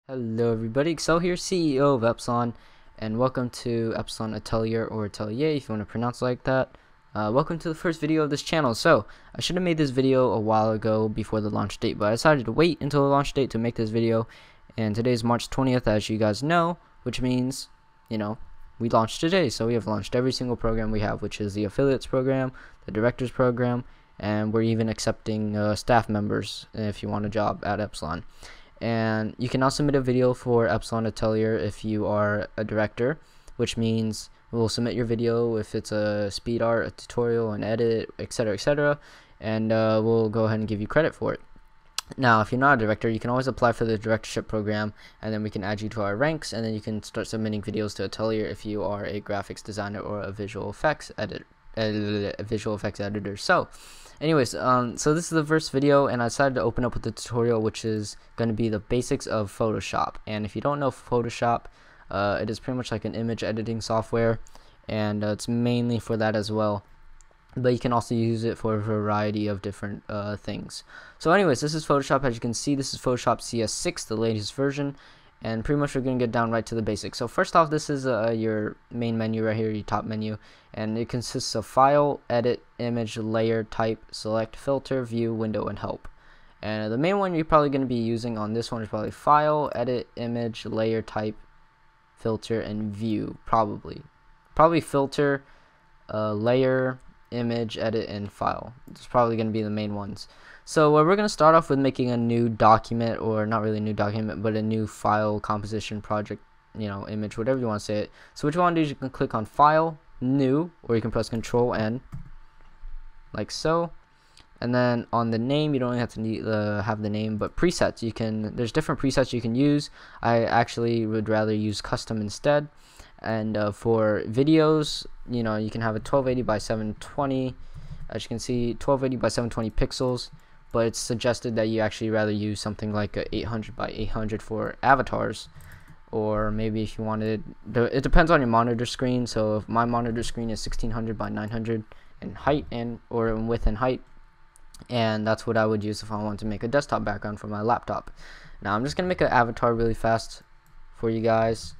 Hello everybody, Excel here, CEO of Epsilon, and welcome to Epsilon Atelier or Atelier if you want to pronounce it like that. Welcome to the first video of this channel. So, I should have made this video a while ago before the launch date, but I decided to wait until the launch date to make this video, and today is March 20th as you guys know, which means, we launched today. So we have launched every single program we have, which is the Affiliates program, the Directors program, and we're even accepting staff members if you want a job at Epsilon. And you can now submit a video for Epsilon Atelier if you are a director, which means we'll submit your video if it's a speed art, a tutorial, an edit, etc., and we'll go ahead and give you credit for it. Now, if you're not a director, you can always apply for the Directorship Program, and then we can add you to our ranks, and then you can start submitting videos to Atelier if you are a graphics designer or a visual effects editor. So anyways, so this is the first video, and I decided to open up with the tutorial, which is going to be the basics of Photoshop. And if you don't know Photoshop, it is pretty much like an image editing software, and it's mainly for that as well, but you can also use it for a variety of different things. So anyways, this is Photoshop. As you can see, this is Photoshop CS6, the latest version, and pretty much we're going to get down right to the basics. So first off, this is your main menu right here, your top menu, and it consists of File, Edit, Image, Layer, Type, Select, Filter, View, Window, and Help. And the main one you're probably going to be using on this one is probably File, Edit, Image, Layer, Type, Filter, and View. Probably Filter, Layer, Image, Edit, and File. It's probably going to be the main ones. So we're going to start off with making a new document, or not really a new document, but a new file, composition, project, image, whatever you want to say it. So what you want to do is you can click on File, New, or you can press Control N, like so. And then on the name, you don't have to have the name, but presets, there's different presets you can use. I actually would rather use custom instead. And for videos, you can have a 1280 by 720. As you can see, 1280 by 720 pixels. But it's suggested that you actually rather use something like a 800 by 800 for avatars, or maybe if you wanted, it depends on your monitor screen. So if my monitor screen is 1600 by 900 in height or in width and height, and that's what I would use if I wanted to make a desktop background for my laptop. Now I'm just gonna make an avatar really fast for you guys,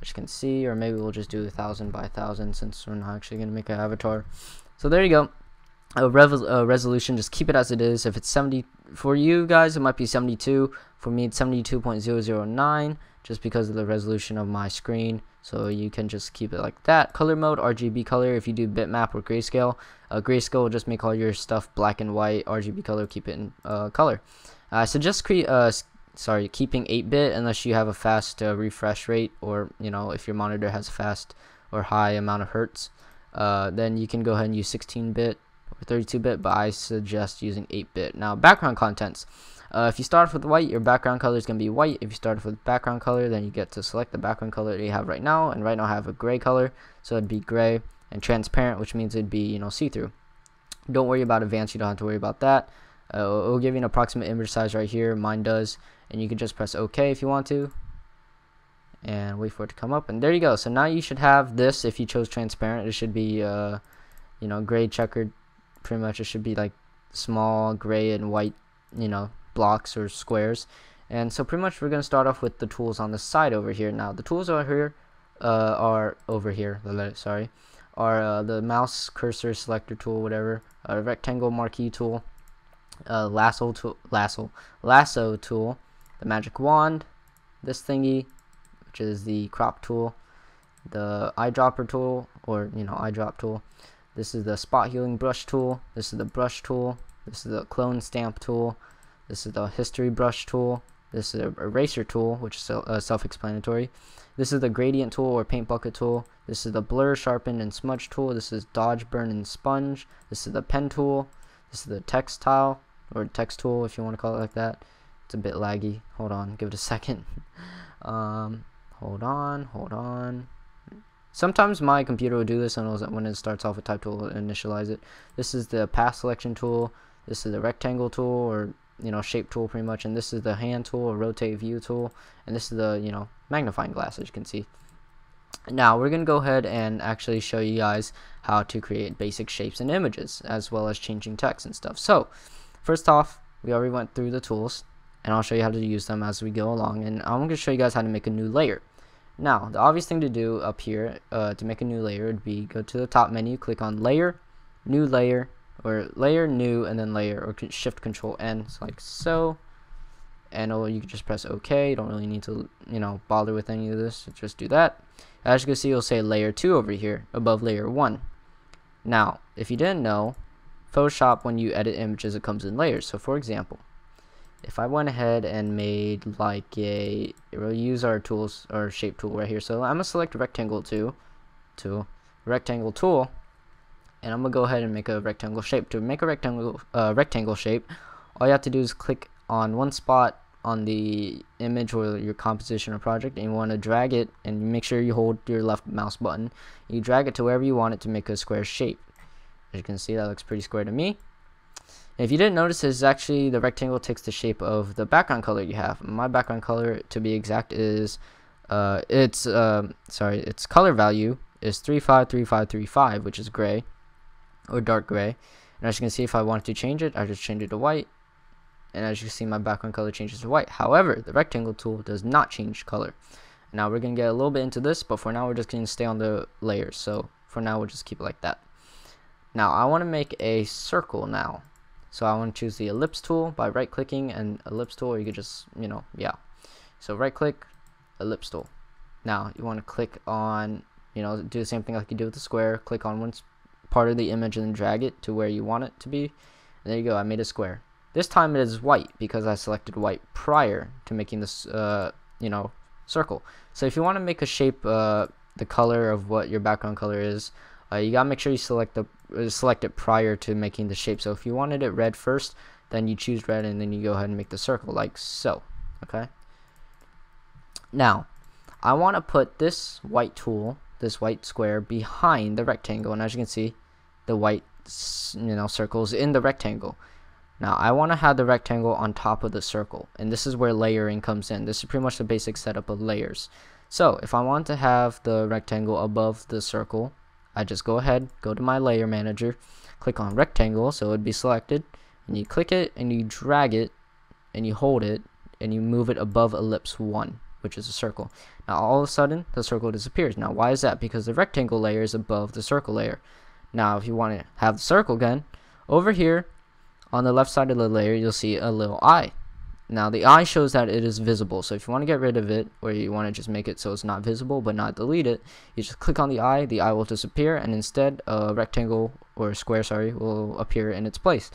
as you can see, or maybe we'll just do 1000 by 1000 since we're not actually gonna make an avatar. So there you go. Resolution, just keep it as it is. If it's 70 for you guys, it might be 72. For me, it's 72.009, just because of the resolution of my screen. So you can just keep it like that. Color mode, RGB color. If you do bitmap or grayscale, grayscale will just make all your stuff black and white. RGB color, keep it in color. So just keeping 8-bit unless you have a fast refresh rate, or if your monitor has a fast or high amount of hertz. Then you can go ahead and use 16-bit. or 32-bit, but I suggest using 8-bit. Now, background contents. If you start off with white, your background color is going to be white. If you start off with background color, then you get to select the background color that you have right now. And right now I have a gray color, so it'd be gray. And transparent, which means it'd be, see-through. Don't worry about advanced. You don't have to worry about that. It'll give you an approximate image size right here. Mine does. And you can just press OK if you want to. And wait for it to come up. And there you go. So now you should have this. If you chose transparent, it should be, gray checkered. Pretty much it should be like small gray and white, blocks or squares. And so pretty much we're going to start off with the tools on the side over here. Now the tools over here are the mouse cursor selector tool, whatever, rectangle marquee tool, lasso tool, the magic wand, this thingy, which is the crop tool, the eyedropper tool, or eyedrop tool. This is the spot healing brush tool. This is the brush tool. This is the clone stamp tool. This is the history brush tool. This is the eraser tool, which is self-explanatory. This is the gradient tool or paint bucket tool. This is the blur, sharpen, and smudge tool. This is dodge, burn, and sponge. This is the pen tool. This is the text tile, or text tool if you want to call it like that. It's a bit laggy. Hold on, give it a second. Hold on. Sometimes my computer will do this, and when it starts off with type tool, it'll initialize it. This is the path selection tool. This is the rectangle tool, or shape tool pretty much. And this is the hand tool, or rotate view tool. And this is the magnifying glass, as you can see. Now we're gonna go ahead and actually show you guys how to create basic shapes and images, as well as changing text and stuff. So first off, we already went through the tools, and I'll show you how to use them as we go along, and I'm going to show you guys how to make a new layer. Now, the obvious thing to do up here to make a new layer would be go to the top menu, click on Layer, New Layer, or Layer, New, and then Layer, or Shift Control N, so like so. And you can just press OK. You don't really need to, bother with any of this. Just do that. As you can see, you'll say Layer 2 over here above Layer 1. Now, if you didn't know, Photoshop, when you edit images, it comes in layers. So, for example, if I went ahead and made like we'll use our tools, our shape tool right here. So I'm gonna select rectangle rectangle tool, and I'm gonna go ahead and make a rectangle shape. To make a rectangle shape, all you have to do is click on one spot on the image or your composition or project, and you want to drag it, and make sure you hold your left mouse button. You drag it to wherever you want it to make a square shape. As you can see, that looks pretty square to me. If you didn't notice, is actually the rectangle takes the shape of the background color you have. My background color, to be exact, is its color value is 353535, which is gray or dark gray. And as you can see, if I wanted to change it, I just change it to white. And as you can see, my background color changes to white. However, the rectangle tool does not change color. Now we're gonna get a little bit into this, but for now we're just gonna stay on the layers. So for now, we'll just keep it like that. Now I want to make a circle now. So I want to choose the ellipse tool by right clicking and ellipse tool, or you could just, So right click, ellipse tool. Now you want to click on, do the same thing like you do with the square. Click on one part of the image and then drag it to where you want it to be. And there you go, I made a square. This time it is white because I selected white prior to making this, circle. So if you want to make a shape, the color of what your background color is, you gotta make sure you select it prior to making the shape. So if you wanted it red first, then you choose red, and then you go ahead and make the circle like so. Okay. Now, I want to put this white tool, this white square, behind the rectangle, and as you can see, the white, circles in the rectangle. Now, I want to have the rectangle on top of the circle, and this is where layering comes in. This is pretty much the basic setup of layers. So if I want to have the rectangle above the circle, I just go ahead, go to my layer manager, click on rectangle, so it would be selected, and you click it, and you drag it, and you hold it, and you move it above ellipse 1, which is a circle. Now all of a sudden, the circle disappears. Now why is that? Because the rectangle layer is above the circle layer. Now if you want to have the circle again, over here, on the left side of the layer, you'll see a little eye. Now the eye shows that it is visible, so if you want to get rid of it, or you want to just make it so it's not visible but not delete it, you just click on the eye will disappear, and instead a rectangle, or a square, will appear in its place.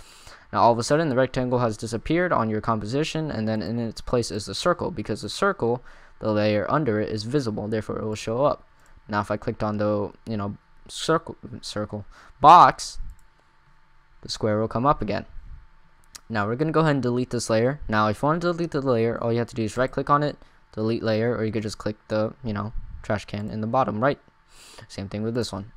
Now all of a sudden the rectangle has disappeared on your composition, and then in its place is the circle, because the circle, the layer under it, is visible, therefore it will show up. Now if I clicked on the circle box, the square will come up again. Now we're gonna go ahead and delete this layer. Now if you want to delete the layer, all you have to do is right click on it, delete layer, or you could just click the trash can in the bottom right. Same thing with this one.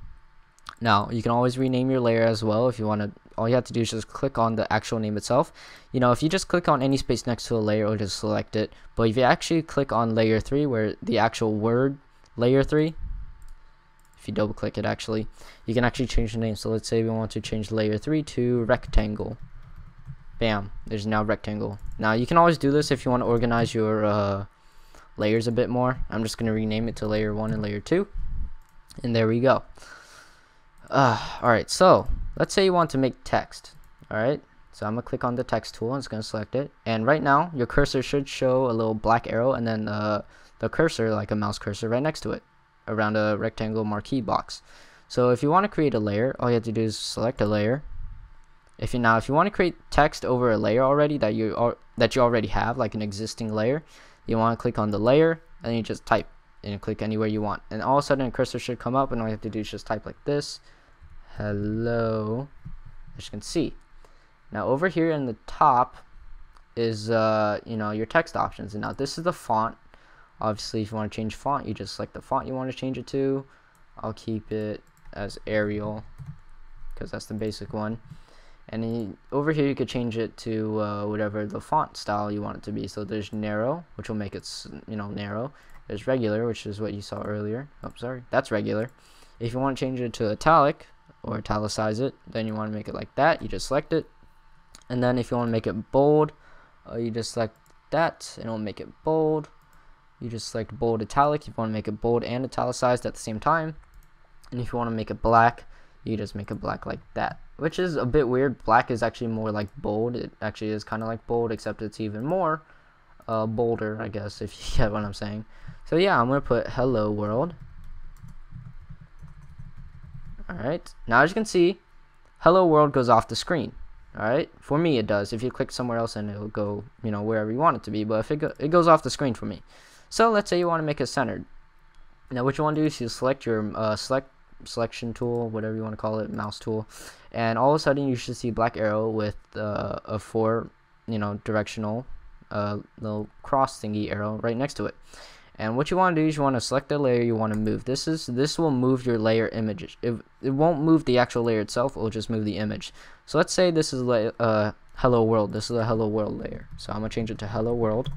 Now you can always rename your layer as well if you want to. All you have to do is just click on the actual name itself. If you just click on any space next to a layer, it'll just select it. But if you actually click on layer 3, where the actual word layer 3, if you double click it, actually, you can actually change the name. So let's say we want to change layer 3 to rectangle. Bam, there's now rectangle. Now you can always do this if you want to organize your layers a bit more. I'm just going to rename it to layer 1 and layer 2, and there we go. Alright, so let's say you want to make text. Alright, so I'm going to click on the text tool, and it's going to select it, and right now your cursor should show a little black arrow, and then the cursor, like a mouse cursor, right next to it around a rectangle marquee box. So if you want to create a layer, all you have to do is select a layer. If you want to create text over a layer already that you already have, like an existing layer, you want to click on the layer, and then you just type, and you click anywhere you want, and all of a sudden a cursor should come up, and all you have to do is just type like this, hello, as you can see. Now over here in the top is your text options, and now this is the font. Obviously if you want to change font, you just select the font you want to change it to. I'll keep it as Arial because that's the basic one. And then over here you could change it to whatever the font style you want it to be. So there's narrow, which will make it narrow. There's regular, which is what you saw earlier. Oh, sorry, that's regular. If you want to change it to italic or italicize it, then you want to make it like that. You just select it, and then if you want to make it bold, you just select that, and it'll make it bold. You just select bold italic if you want to make it bold and italicized at the same time. And if you want to make it black, you just make it black like that, which is a bit weird. Black is actually more like bold. It actually is kind of like bold, except it's even more bolder, I guess, if you get what I'm saying. So yeah, I'm going to put hello world. Alright, now as you can see, hello world goes off the screen. Alright, for me it does. If you click somewhere else, and it'll go, you know, wherever you want it to be, but if it goes off the screen for me. So let's say you want to make it centered. Now what you want to do is you select your selection tool, whatever you want to call it, mouse tool, and all of a sudden you should see black arrow with a 4, you know, directional little cross thingy arrow right next to it. And what you want to do is you want to select the layer you want to move. This will move your layer images. It won't move the actual layer itself. It will just move the image. So let's say this is hello world. This is a hello world layer. So I'm gonna change it to hello world.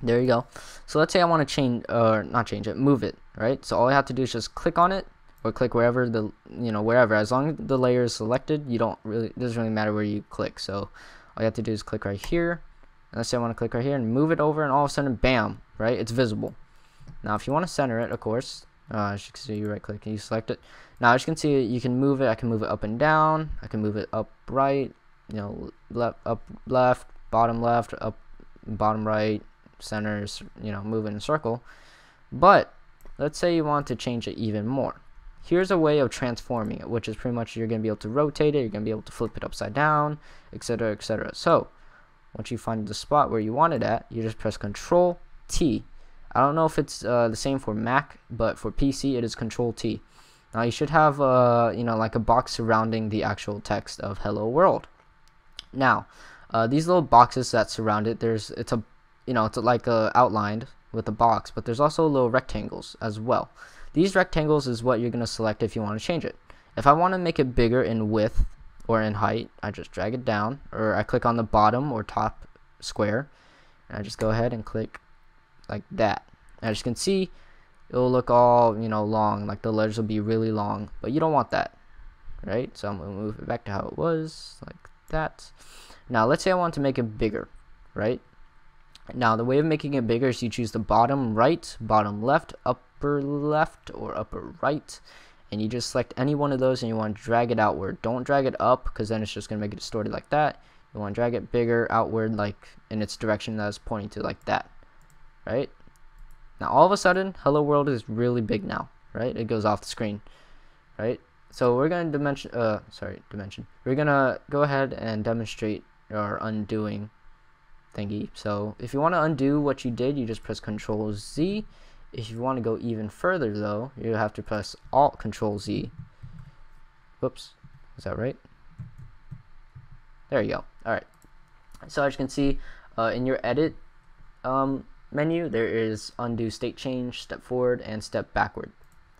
There you go. So let's say I want to change, or not change it, move it. Right. So all I have to do is just click on it, or click wherever wherever. As long as the layer is selected, it doesn't really matter where you click. So all you have to do is click right here. And let's say I want to click right here and move it over, and all of a sudden, bam, right, it's visible. Now if you want to center it, of course, as you can see, you right click and you select it. Now as you can see, you can move it. I can move it up and down. I can move it up, right, you know, up, left, up, bottom right, centers, you know, move it in a circle. But let's say you want to change it even more. Here's a way of transforming it, which is pretty much you're going to be able to rotate it, you're going to be able to flip it upside down, etc., etc. So once you find the spot where you want it at, you just press Control T. I don't know if it's the same for Mac, but for PC it is Control T. Now you should have you know, like a box surrounding the actual text of hello world. Now these little boxes that surround it, it's like outlined with a box, but there's also little rectangles as well. These rectangles is what you're going to select if you want to change it. If I want to make it bigger in width or in height, I just drag it down, or I click on the bottom or top square, and I just go ahead and click like that. As you can see, it will look all, you know, long, like the letters will be really long, but you don't want that, right? So I'm going to move it back to how it was, like that. Now let's say I want to make it bigger, right? Now the way of making it bigger is you choose the bottom right, bottom left, upper left, or upper right, and you just select any one of those, and you want to drag it outward. Don't drag it up, because then it's just going to make it distorted like that. You want to drag it bigger outward, like in its direction that it's pointing to, like that, right? Now all of a sudden, hello world is really big now, right? It goes off the screen, right? So we're going to we're going to go ahead and demonstrate our undoing thingy. So if you want to undo what you did, you just press Control Z. If you want to go even further, though, you have to press Alt Control Z. Whoops, is that right? There you go. All right. So as you can see, in your edit menu, there is undo state change, step forward, and step backward.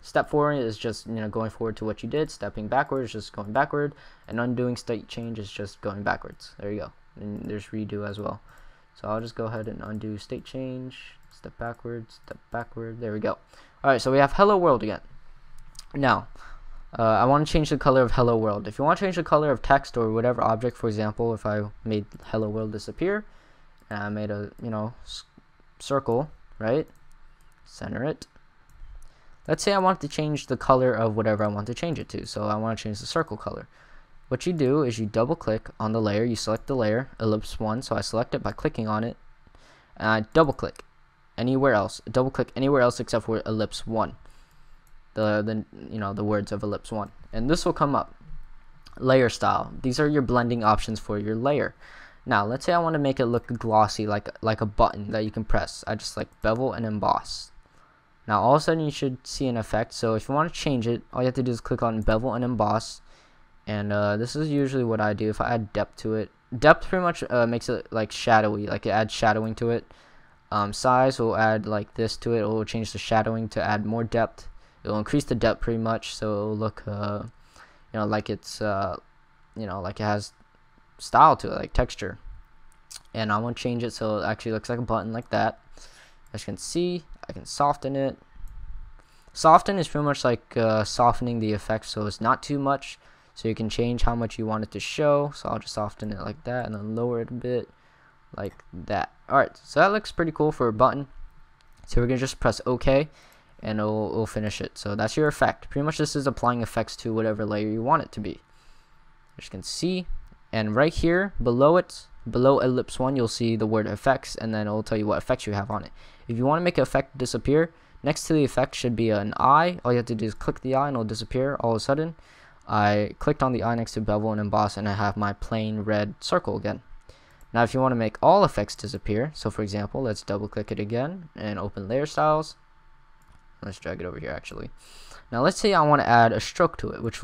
Step forward is just, you know, going forward to what you did. Stepping backward is just going backward, and undoing state change is just going backwards. There you go. And there's redo as well. So I'll just go ahead and undo state change, step backward, there we go. Alright, so we have hello world again. Now, I want to change the color of hello world. If you want to change the color of text or whatever object, for example, if I made hello world disappear, and I made a, you know, circle, right? Center it. Let's say I want to change the color of whatever I want to change it to. So I want to change the circle color. What you do is you double click on the layer, you select the layer, ellipse 1, so I select it by clicking on it, and I double click anywhere else, except for ellipse 1, the words of ellipse 1, and this will come up. Layer style, these are your blending options for your layer. Now let's say I want to make it look glossy, like a button that you can press. I just select bevel and emboss. Now all of a sudden you should see an effect. So if you want to change it, all you have to do is click on bevel and emboss. And this is usually what I do if I add depth to it. Depth pretty much makes it like shadowy, like it adds shadowing to it. Size will add like this to it. It will change the shadowing to add more depth. It will increase the depth pretty much, so it will look, like it's, like it has style to it, like texture. And I want to change it so it actually looks like a button, like that. As you can see, I can soften it. Soften is pretty much like softening the effect, so it's not too much. So you can change how much you want it to show. So I'll just soften it like that, and then lower it a bit, like that. Alright, so that looks pretty cool for a button. So we're gonna just press OK, and it'll finish it. So that's your effect. Pretty much this is applying effects to whatever layer you want it to be. As you can see, and right here below it, below ellipse 1, you'll see the word effects, and then it'll tell you what effects you have on it. If you want to make an effect disappear, next to the effect should be an eye. All you have to do is click the eye and it'll disappear. All of a sudden, I clicked on the eye next to bevel and emboss, and I have my plain red circle again. Now if you want to make all effects disappear, so for example, let's double click it again and open layer styles. Let's drag it over here actually. Now let's say I want to add a stroke to it, which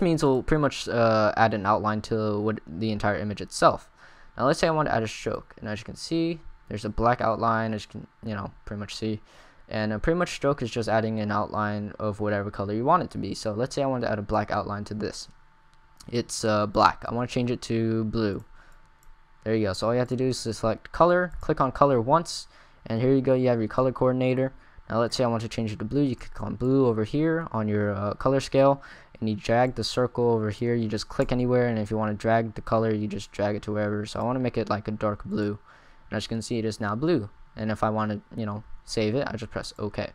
means we'll pretty much add an outline to the entire image itself. Now let's say I want to add a stroke, and as you can see, there's a black outline, as you can pretty much see, and pretty much stroke is just adding an outline of whatever color you want it to be. So let's say I want to add a black outline to this. It's black. I want to change it to blue. There you go. So all you have to do is select color, click on color once, and here you go. You have your color coordinator. Now let's say I want to change it to blue. You click on blue over here on your color scale, and you drag the circle over here. You just click anywhere, and if you want to drag the color, you just drag it to wherever. So I want to make it like a dark blue, and as you can see, it is now blue. And if I want to save it, I just press OK.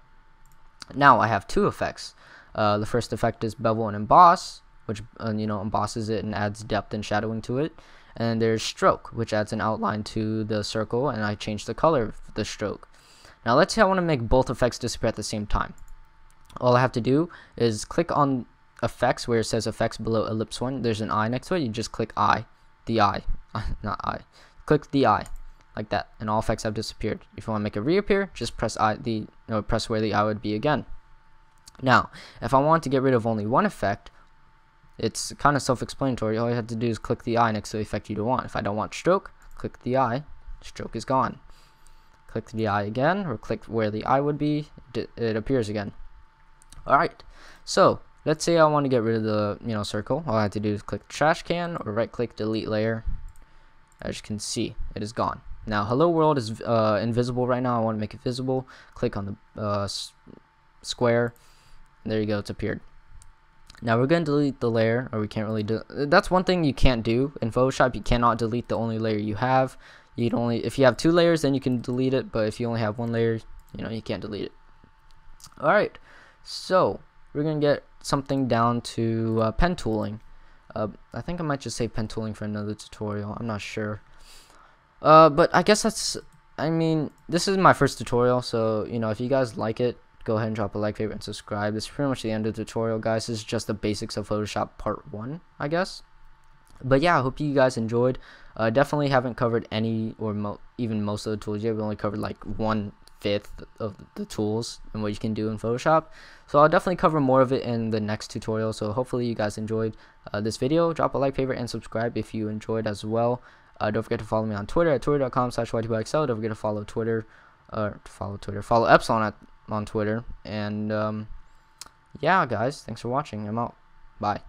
Now I have two effects. The first effect is bevel and emboss, which embosses it and adds depth and shadowing to it. And there's stroke, which adds an outline to the circle, and I change the color of the stroke. Now let's say I want to make both effects disappear at the same time. All I have to do is click on effects where it says effects below ellipse 1. There's an eye next to it. You just click the eye, not I. Click the eye like that, and all effects have disappeared. If you want to make it reappear, just press press where the eye would be again. Now, if I want to get rid of only one effect, it's kind of self-explanatory. All you have to do is click the eye next to the effect you don't want. If I don't want stroke, click the eye. Stroke is gone. Click the eye again, or click where the eye would be. It appears again. Alright, so let's say I want to get rid of the circle. All I have to do is click trash can or right click delete layer. As you can see, it is gone. Now hello world is invisible right now. I want to make it visible. Click on the square. There you go, it's appeared. Now we're going to delete the layer, or we can't really do. That's one thing you can't do in Photoshop. You cannot delete the only layer you have. If you have two layers, then you can delete it, but if you only have one layer, you can't delete it. Alright, so we're gonna get something down to pen tooling. I think I might just say pen tooling for another tutorial. I'm not sure, but I guess this is my first tutorial, so if you guys like it, go ahead and drop a like, favorite, and subscribe. This is pretty much the end of the tutorial, guys. This is just the basics of Photoshop part 1, I guess. But yeah, I hope you guys enjoyed. Definitely haven't covered any or even most of the tools yet. We only covered like 1/5 of the tools and what you can do in Photoshop. So I'll definitely cover more of it in the next tutorial. So hopefully you guys enjoyed this video. Drop a like, favorite, and subscribe if you enjoyed as well. Don't forget to follow me on Twitter at twitter.com/ytbyxl. Don't forget to follow Epsilon on Twitter. And yeah, guys, thanks for watching. I'm out. Bye.